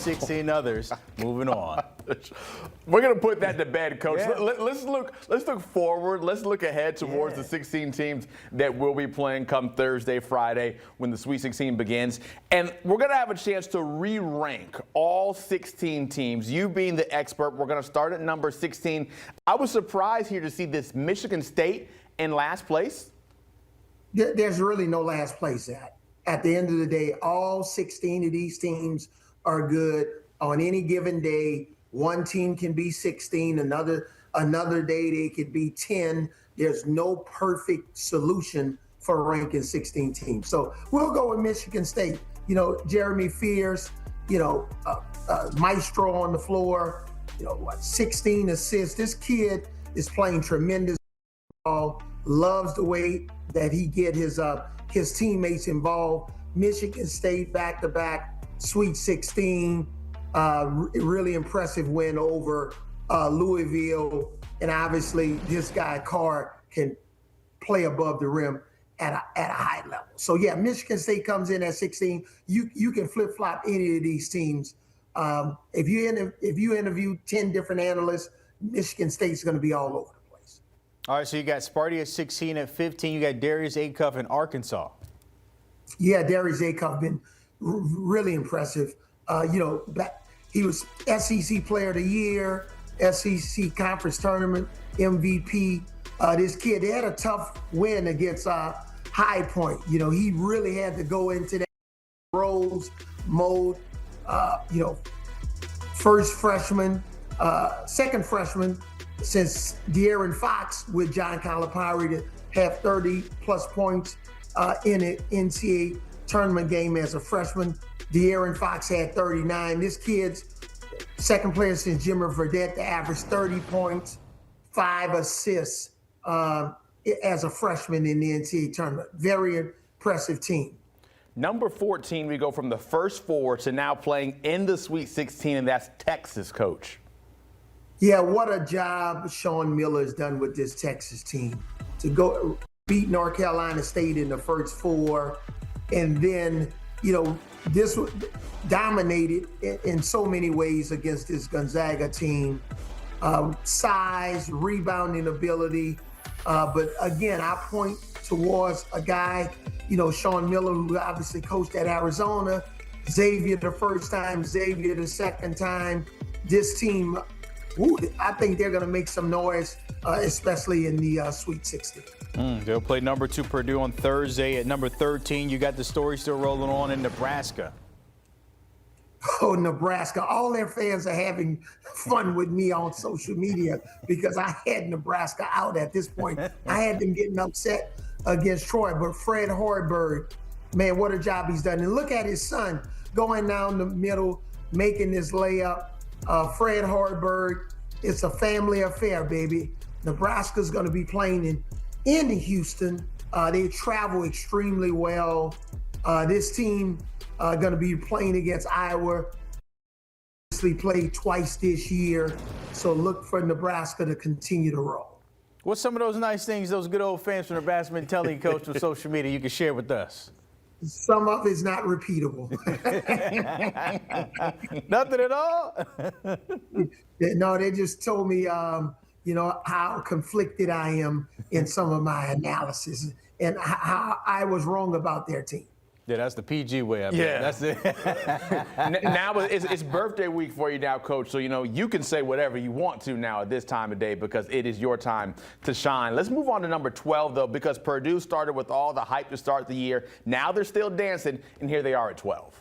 16 others moving on. We're going to put that to bed, Coach. Yeah. Let's look forward. Let's look ahead towards the 16 teams that will be playing come Thursday, Friday, when the Sweet 16 begins. And we're going to have a chance to re-rank all 16 teams. You being the expert, we're going to start at number 16. I was surprised here to see this Michigan State in last place. There's really no last place at the end of the day. All 16 of these teams are good. On any given day, one team can be 16, another day they could be 10. There's no perfect solution for ranking 16 teams. So we'll go with Michigan State. You know, Jeremy Fears, maestro on the floor, 16 assists. This kid is playing tremendous ball, loves the way that he get his teammates involved. Michigan State back-to-back Sweet 16, really impressive win over Louisville. And obviously this guy Carr can play above the rim at a high level. So yeah, Michigan State comes in at 16. You can flip-flop any of these teams. If you interview 10 different analysts, Michigan State's going to be all over the place. All right, so you got Sparty at 16. At 15, you got Darius Acuff in Arkansas. Yeah, Darius Acuff been really impressive. He was SEC Player of the Year, SEC Conference Tournament MVP. This kid, they had a tough win against High Point. He really had to go into that roles mode. Second freshman since De'Aaron Fox with John Calipari to have 30-plus points in an NCAA tournament game as a freshman. De'Aaron Fox had 39. This kid's second player since Jimmer Fredette to average 30 points, 5 assists as a freshman in the NCAA tournament. Very impressive team. Number 14, we go from the first four to now playing in the Sweet 16, and that's Texas, Coach. Yeah, what a job Sean Miller has done with this Texas team. To go beat North Carolina State in the first four, and then, this was dominated in so many ways against this Gonzaga team. Size, rebounding ability. But again, I point towards a guy, Sean Miller, who obviously coached at Arizona, Xavier the first time, Xavier the second time. This team, I think they're going to make some noise, especially in the Sweet 16. They'll play number 2 Purdue on Thursday. At number 13, you got the story still rolling on in Nebraska. Oh, Nebraska. All their fans are having fun with me on social media because I had Nebraska out at this point. I had them getting upset against Troy, but Fred Hoiberg, man, what a job he's done. And look at his son going down the middle, making this layup. Fred Hoiberg, it's a family affair, baby. Nebraska's going to be playing in Houston. They travel extremely well. This team going to be playing against Iowa. Obviously played twice this year, so look for Nebraska to continue to roll. What's some of those nice things those good old fans from Nebraska been telling you, Coach, on social media you can share with us? Some of it's not repeatable. Nothing at all? No, they just told me, how conflicted I am in some of my analysis and how I was wrong about their team. Yeah, that's the PG way up Yeah. there. That's it. Now it's birthday week for you now, Coach. So, you can say whatever you want to now at this time of day because it is your time to shine. Let's move on to number 12, though, because Purdue started with all the hype to start the year. Now they're still dancing, and here they are at 12.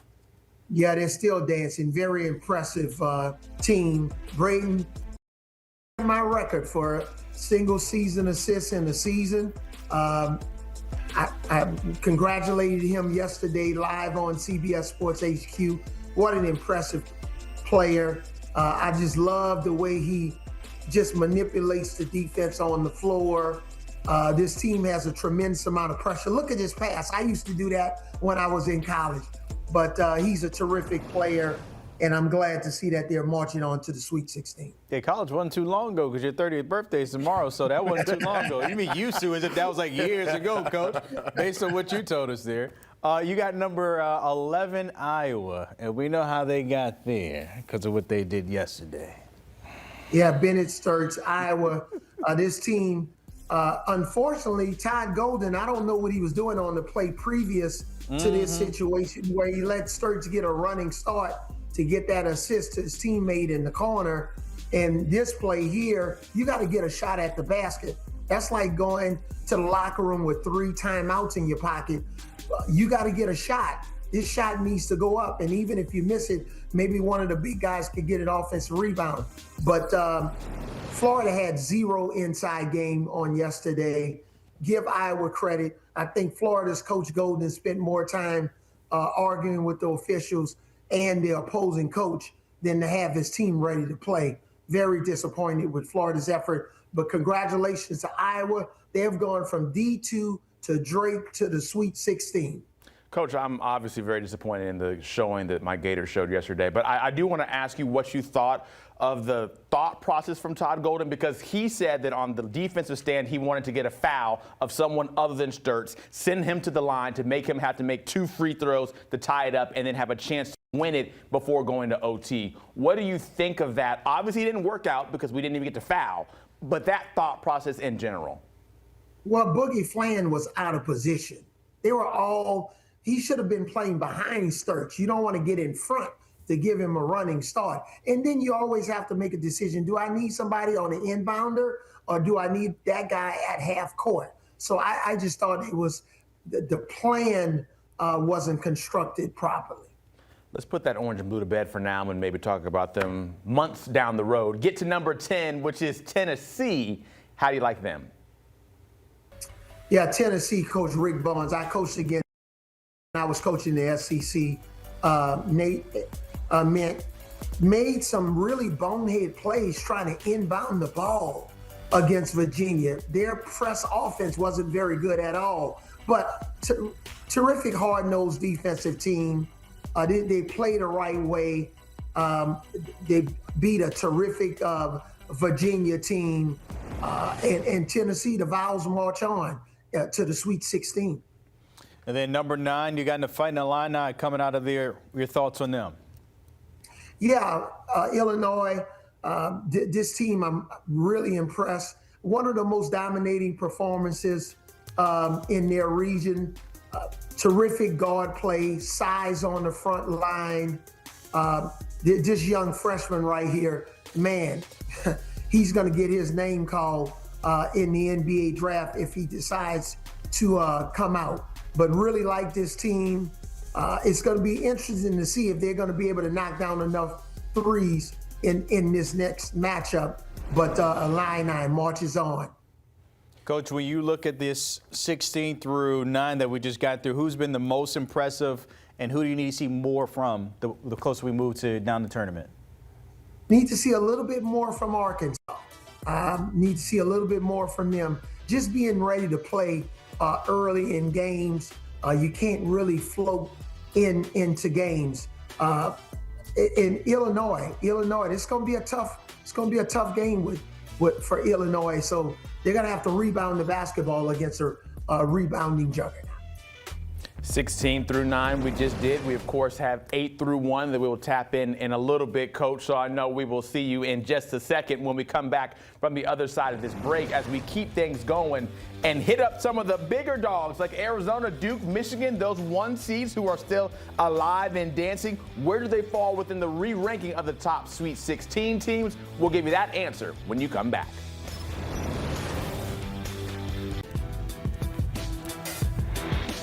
Yeah, they're still dancing. Very impressive team. Brayton, my record for single season assists in the season. I congratulated him yesterday live on CBS Sports HQ. What an impressive player. I just love the way he just manipulates the defense on the floor. This team has a tremendous amount of pressure. Look at this pass. I used to do that when I was in college. But he's a terrific player, and I'm glad to see that they're marching on to the Sweet 16. Yeah, college wasn't too long ago because your 30th birthday is tomorrow, so that wasn't too long ago. You mean used to as if that was like years ago, Coach, based on what you told us there. You got number 11, Iowa, and we know how they got there because of what they did yesterday. Yeah, Bennett Sturts, Iowa. This team, unfortunately, Todd Golden, I don't know what he was doing on the play previous to this situation where he let Sturts get a running start to get that assist to his teammate in the corner. And this play here, you got to get a shot at the basket. That's like going to the locker room with 3 timeouts in your pocket. You got to get a shot. This shot needs to go up. And even if you miss it, maybe one of the big guys could get an offensive rebound. But Florida had 0 inside game on yesterday. Give Iowa credit. I think Florida's Coach Golden spent more time arguing with the officials and the opposing coach than to have his team ready to play. Very disappointed with Florida's effort. But congratulations to Iowa. They have gone from D2 to Drake to the Sweet 16. Coach, I'm obviously very disappointed in the showing that my Gators showed yesterday, but I do want to ask you what you thought of the thought process from Todd Golden, because he said that on the defensive stand he wanted to get a foul of someone other than Sturts, send him to the line to make him have to make 2 free throws to tie it up and then have a chance to win it before going to OT. What do you think of that? Obviously it didn't work out because we didn't even get to foul, but that thought process in general. Well, Boogie Flan was out of position. He should have been playing behind Sturts. You don't want to get in front to give him a running start. And then you always have to make a decision. Do I need somebody on the inbounder or do I need that guy at half court? So I just thought it was the plan wasn't constructed properly. Let's put that orange and blue to bed for now and maybe talk about them months down the road. Get to number 10, which is Tennessee. How do you like them? Yeah, Tennessee coach Rick Barnes. I coached again. I was coaching the SEC. Nate made some really bonehead plays trying to inbound the ball against Virginia. Their press offense wasn't very good at all, but terrific hard-nosed defensive team. They play the right way. They beat a terrific Virginia team. And Tennessee, the Vols march on to the Sweet 16. And then number 9, you got in the Fighting Illini coming out of there. Your thoughts on them? Yeah, Illinois, this team, I'm really impressed. One of the most dominating performances in their region. Terrific guard play, size on the front line. This young freshman right here, man, he's going to get his name called in the NBA draft if he decides to come out. But really like this team. It's going to be interesting to see if they're going to be able to knock down enough threes in this next matchup. But Illini marches on. Coach, when you look at this 16 through 9 that we just got through, who's been the most impressive and who do you need to see more from the closer we move to down the tournament? Need to see a little bit more from Arkansas. Need to see a little bit more from them. Just being ready to play early in games. You can't really float into games. In Illinois, it's going to be a tough game for Illinois. So they're going to have to rebound the basketball against a rebounding juggernaut. 16 through 9 we just did. We, of course, have 8 through 1 that we will tap in a little bit, Coach. So I know we will see you in just a second when we come back from the other side of this break as we keep things going and hit up some of the bigger dogs like Arizona, Duke, Michigan, those 1 seeds who are still alive and dancing. Where do they fall within the re-ranking of the top Sweet 16 teams? We'll give you that answer when you come back.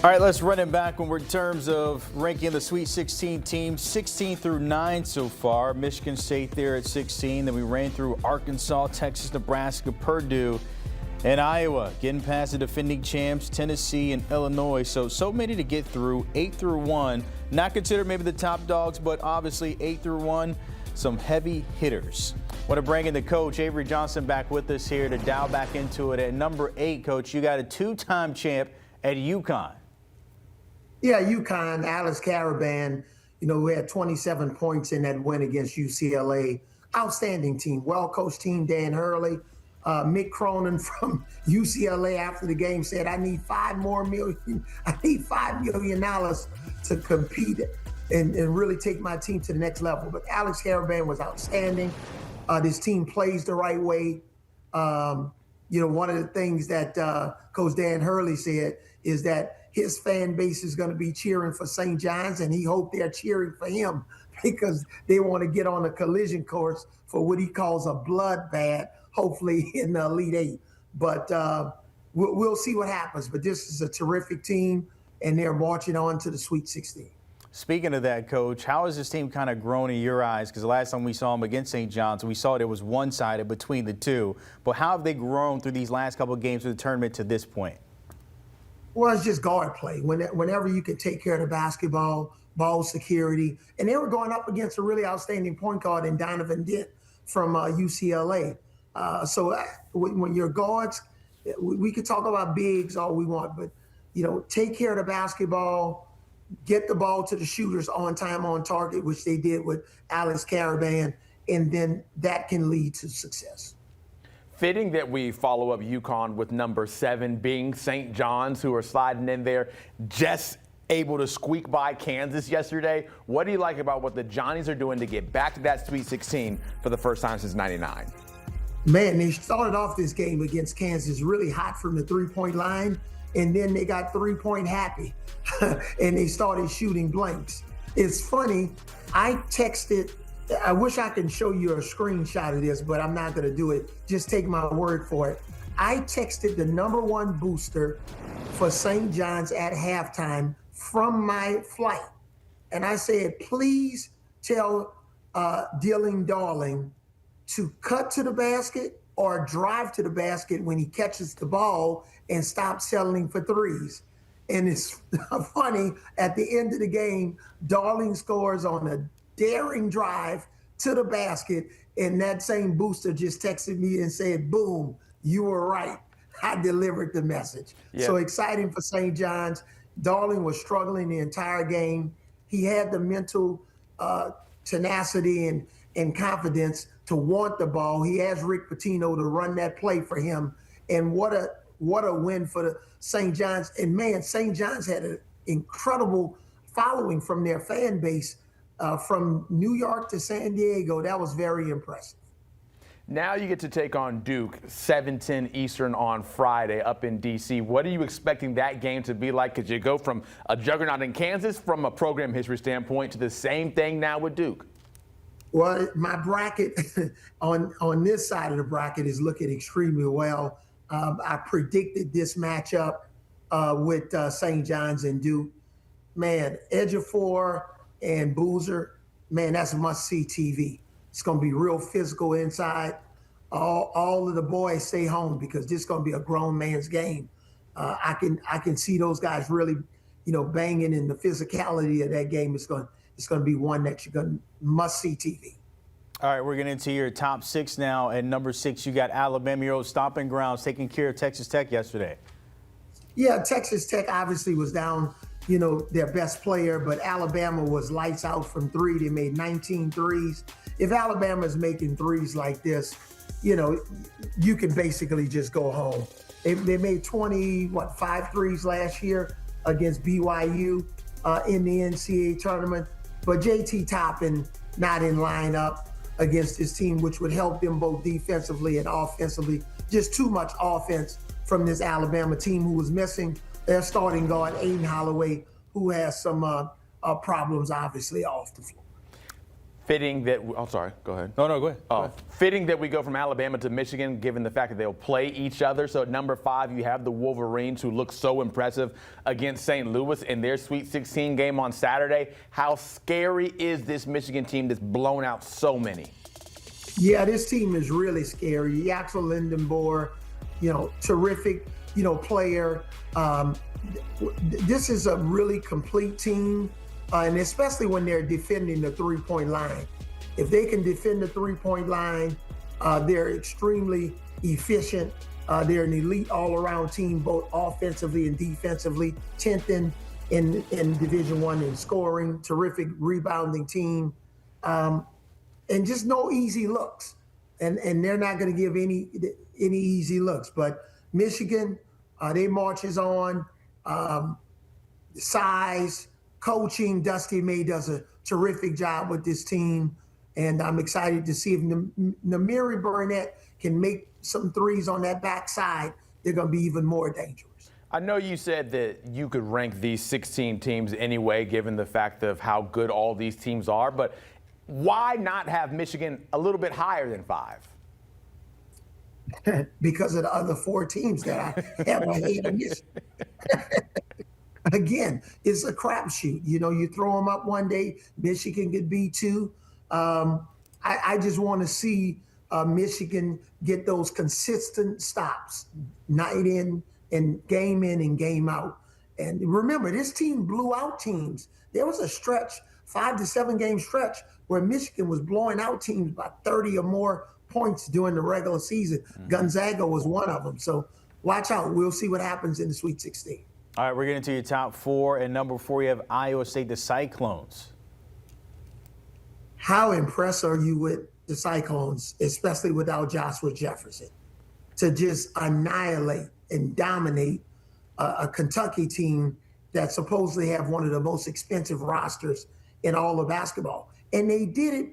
All right, let's run it back when we're in terms of ranking the Sweet 16 teams, 16 through 9 so far. Michigan State there at 16. Then we ran through Arkansas, Texas, Nebraska, Purdue, and Iowa. Getting past the defending champs, Tennessee and Illinois. So many to get through. 8 through 1. Not considered maybe the top dogs, but obviously 8 through 1, some heavy hitters. Want to bring in the coach, Avery Johnson, back with us here to dial back into it. At number 8, Coach, you got a 2-time champ at UCONN. Yeah, UConn, Alex Caravan, who had 27 points in that win against UCLA. Outstanding team, well-coached team, Dan Hurley. Mick Cronin from UCLA after the game said, I need $5 million to compete and really take my team to the next level. But Alex Caravan was outstanding. This team plays the right way. One of the things that Coach Dan Hurley said is that his fan base is going to be cheering for St. John's, and he hoped they're cheering for him because they want to get on a collision course for what he calls a bloodbath, hopefully in the Elite Eight. But we'll see what happens. But this is a terrific team, and they're marching on to the Sweet 16. Speaking of that, Coach, how has this team kind of grown in your eyes? Because the last time we saw them against St. John's, we saw it was one-sided between the two. But how have they grown through these last couple of games of the tournament to this point? Well, it's just guard play. Whenever you can take care of the basketball, ball security. And they were going up against a really outstanding point guard in Donovan Dent from UCLA. So when your guards, we could talk about bigs all we want, but, take care of the basketball, get the ball to the shooters on time, on target, which they did with Alex Caravan, and then that can lead to success. Fitting that we follow up UConn with number 7 being St. John's, who are sliding in there, just able to squeak by Kansas yesterday. What do you like about what the Johnnies are doing to get back to that Sweet 16 for the first time since '99? Man, they started off this game against Kansas really hot from the three-point line, and then they got three-point happy, and they started shooting blanks. It's funny, I wish I could show you a screenshot of this, but I'm not going to do it. Just take my word for it. I texted the #1 booster for St. John's at halftime from my flight, and I said, please tell Dylan Darling to cut to the basket or drive to the basket when he catches the ball and stop settling for threes. And it's funny, at the end of the game, Darling scores on a daring drive to the basket, and that same booster just texted me and said, boom, you were right. I delivered the message. Yeah. So exciting for St. John's. Darling was struggling the entire game. He had the mental tenacity and confidence to want the ball. He asked Rick Pitino to run that play for him. And what a win for the St. John's. And man, St. John's had an incredible following from their fan base from New York to San Diego. That was very impressive. Now you get to take on Duke, 7:10 Eastern on Friday up in D.C. What are you expecting that game to be like? Because you go from a juggernaut in Kansas from a program history standpoint to the same thing now with Duke. Well, my bracket on this side of the bracket is looking extremely well. I predicted this matchup with St. John's and Duke. Man, Ejiofor and Boozer, man, that's must-see TV. It's going to be real physical inside. All of the boys stay home because this is going to be a grown man's game. I can see those guys really, banging, in the physicality of that game. It's going to be one that you're going to must-see TV. All right, we're getting into your top 6 now. At number 6, you got Alabama, your old stomping grounds, taking care of Texas Tech yesterday. Yeah, Texas Tech obviously was down, their best player, but Alabama was lights out from 3. They made 19 threes. If Alabama's making threes like this, you can basically just go home. They made 5 threes last year against BYU in the NCAA tournament, but JT Toppin not in lineup against this team, which would help them both defensively and offensively. Just too much offense from this Alabama team, who was missing their starting guard, Aiden Holloway, who has some problems, obviously, off the floor. Fitting that, sorry, go ahead. No, go ahead. Fitting that we go from Alabama to Michigan, given the fact that they'll play each other. So at number 5, you have the Wolverines, who look so impressive against St. Louis in their Sweet 16 game on Saturday. How scary is this Michigan team that's blown out so many? Yeah, this team is really scary. Yaxel Lindenboer, terrific, player. This is a really complete team. And especially when they're defending the three-point line. If they can defend the three-point line, they're extremely efficient. They're an elite all-around team, both offensively and defensively. 10th in Division I in scoring, terrific rebounding team, and just no easy looks. And they're not going to give any easy looks. But Michigan, they marches on. Size, coaching, Dusty May does a terrific job with this team. And I'm excited to see if Namiri Burnett can make some threes on that backside. They're going to be even more dangerous. I know you said that you could rank these 16 teams anyway, given the fact of how good all these teams are, but why not have Michigan a little bit higher than 5? Because of the other 4 teams that I have ahead of Michigan. Again, it's a crapshoot. You know, you throw them up one day, Michigan could be 2. I just want to see Michigan get those consistent stops, night in and game out. And remember, this team blew out teams. There was a stretch, 5 to 7 game stretch, where Michigan was blowing out teams by 30 or more points during the regular season. Gonzaga was one of them. So watch out. We'll see what happens in the Sweet 16. All right, we're getting to your top 4. And number 4, you have Iowa State, the Cyclones. How impressed are you with the Cyclones, especially without Joshua Jefferson, to just annihilate and dominate a Kentucky team that supposedly have one of the most expensive rosters in all of basketball? And they did it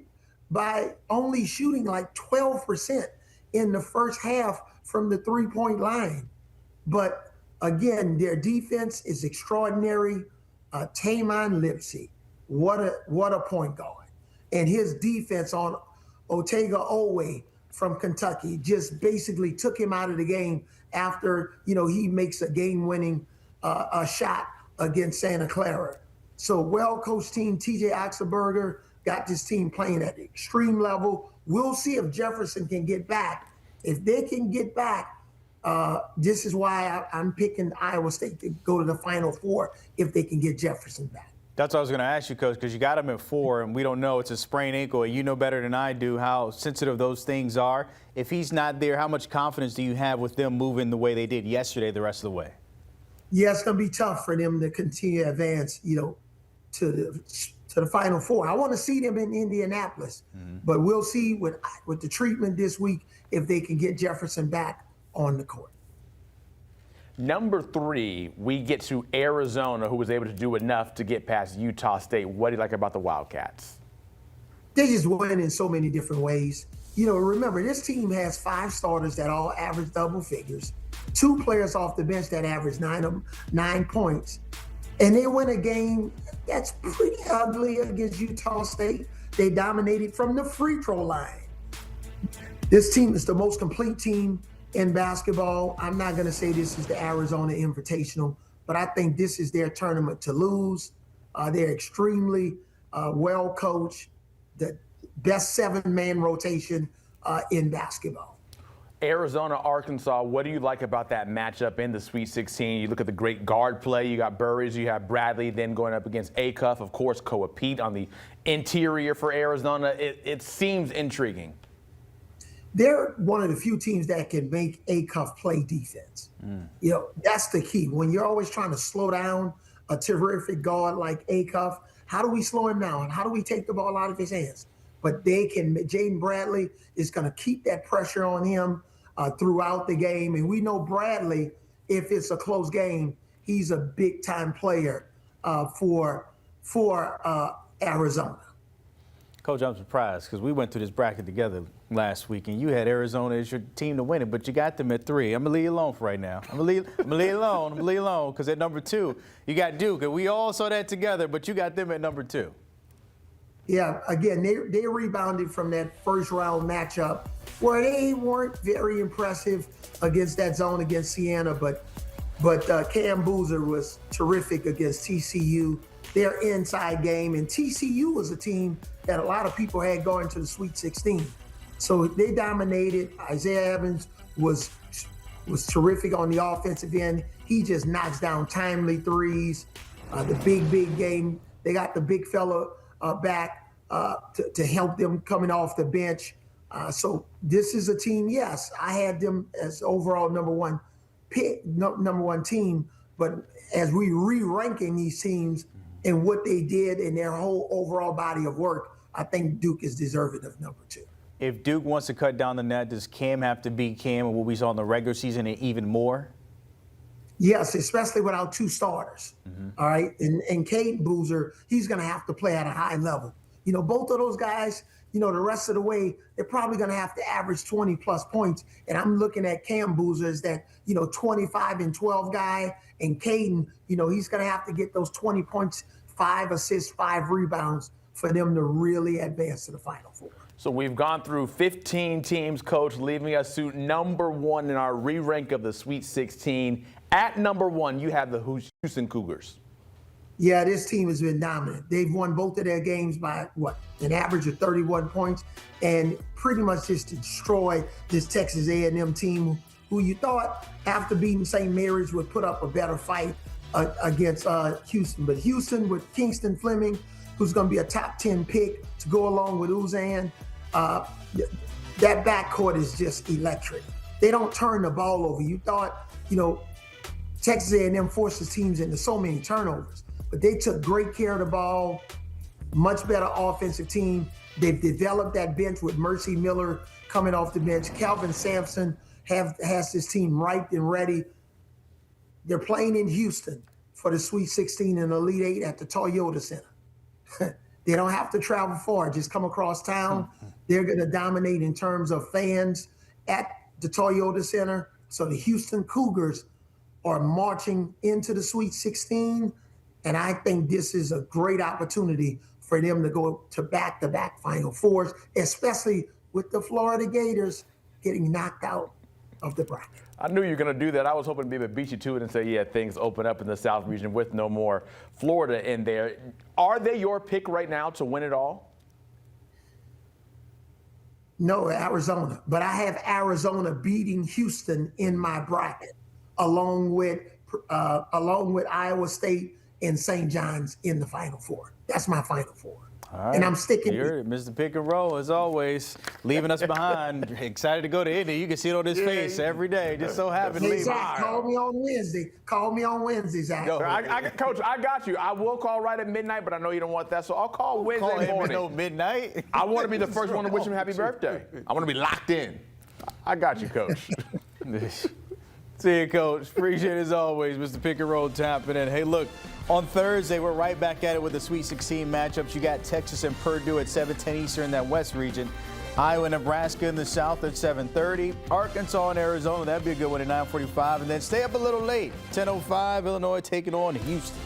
by only shooting like 12% in the first half from the 3-point line. But again, their defense is extraordinary. Taymon Lipsey, what a point guard. And his defense on Otega Owe from Kentucky just basically took him out of the game after, he makes a game-winning shot against Santa Clara. So well-coached team, TJ Oxenberger got this team playing at the extreme level. We'll see if Jefferson can get back. If they can get back, this is why I'm picking Iowa State to go to the Final Four if they can get Jefferson back. That's what I was going to ask you, Coach, because you got him at 4, and we don't know. It's a sprained ankle, and you know better than I do how sensitive those things are. If he's not there, how much confidence do you have with them moving the way they did yesterday the rest of the way? Yeah, it's going to be tough for them to continue to advance, to the Final Four. I want to see them in Indianapolis, but we'll see with the treatment this week if they can get Jefferson back on the court. Number 3, we get to Arizona, who was able to do enough to get past Utah State. What do you like about the Wildcats? They just win in so many different ways. Remember, this team has 5 starters that all average double figures, 2 players off the bench that average 9 points, and they win a game that's pretty ugly against Utah State. They dominated from the free throw line. This team is the most complete team in basketball. I'm not going to say this is the Arizona Invitational, but I think this is their tournament to lose. They're extremely well coached, the best 7-man rotation in basketball. Arizona, Arkansas, what do you like about that matchup in the Sweet 16? You look at the great guard play. You got Burris, you have Bradley, then going up against Acuff, of course, Koa Pete on the interior for Arizona. It seems intriguing. They're one of the few teams that can make Acuff play defense. That's the key. When you're always trying to slow down a terrific guard like Acuff, how do we slow him down? How do we take the ball out of his hands? But Jaden Bradley is going to keep that pressure on him throughout the game. And we know Bradley, if it's a close game, he's a big-time player for Arizona. Coach, I'm surprised because we went through this bracket together last week, and you had Arizona as your team to win it, but you got them at 3. I'm going to leave you alone for right now. I'm going to leave you alone because at number 2, you got Duke. And we all saw that together, but you got them at number 2. Yeah, again, they rebounded from that first-round matchup where they weren't very impressive against that zone against Siena, but Cam Boozer was terrific against TCU. Their inside game, and TCU was a team that a lot of people had going to the Sweet 16. So they dominated. Isaiah Evans was terrific on the offensive end. He just knocks down timely threes. The big game. They got the big fella back to help them coming off the bench. So this is a team, yes, I had them as overall number one team, but as we re-ranking these teams and what they did in their whole overall body of work, I think Duke is deserving of number 2. If Duke wants to cut down the net, does Cam have to beat Cam and what we saw in the regular season and even more? Yes, especially without two starters. All right. And Caden Boozer, he's going to have to play at a high level. You know, both of those guys, you know, the rest of the way, they're probably going to have to average 20-plus points. And I'm looking at Cam Boozer as that, you know, 25 and 12 guy. And Caden, you know, he's going to have to get those 20 points, 5 assists, 5 rebounds for them to really advance to the Final Four. So we've gone through 15 teams, Coach, leaving us to number 1 in our re-rank of the Sweet 16. At number 1, you have the Houston Cougars. Yeah, this team has been dominant. They've won both of their games by, an average of 31 points, and pretty much just destroyed this Texas A&M team who you thought, after beating St. Mary's, would put up a better fight against Houston. But Houston with Kingston Fleming, who's going to be a top 10 pick to go along with Uzan, that backcourt is just electric. They don't turn the ball over. You thought, you know, Texas A&M forces teams into so many turnovers, but they took great care of the ball, much better offensive team. They've developed that bench with Mercy Miller coming off the bench. Calvin Sampson has his team right and ready. They're playing in Houston for the Sweet 16 and Elite 8 at the Toyota Center. They don't have to travel far, just come across town. They're going to dominate in terms of fans at the Toyota Center. So the Houston Cougars are marching into the Sweet 16, and I think this is a great opportunity for them to go to back-to-back Final Fours, especially with the Florida Gators getting knocked out of the bracket. I knew you were going to do that. I was hoping to be able to beat you to it and say, yeah, things open up in the South region with no more Florida in there. Are they your pick right now to win it all? No, Arizona. But I have Arizona beating Houston in my bracket, along with Iowa State and St. John's in the Final Four. That's my Final Four. All right. And I'm sticking You're Mr. Pick and Roll, as always, leaving us behind. Excited to go to Indy. You can see it on his face every day. Just so happy to Hey, leave. Zach, call me on Wednesday. Call me on Wednesday, Zach. Yo, Coach, I got you. I will call right at midnight, but I know you don't want that, so I'll call Wednesday Call him morning. at midnight. I want to be the first one to wish him happy birthday. I want to be locked in. I got you, Coach. See you, Coach. Appreciate it as always, Mr. Pick and Roll tapping in. Hey, look, on Thursday, we're right back at it with the Sweet 16 matchups. You got Texas and Purdue at 7:10 Eastern in that West region. Iowa, Nebraska in the South at 7:30. Arkansas and Arizona, that'd be a good one at 9:45. And then stay up a little late, 10:05, Illinois taking on Houston.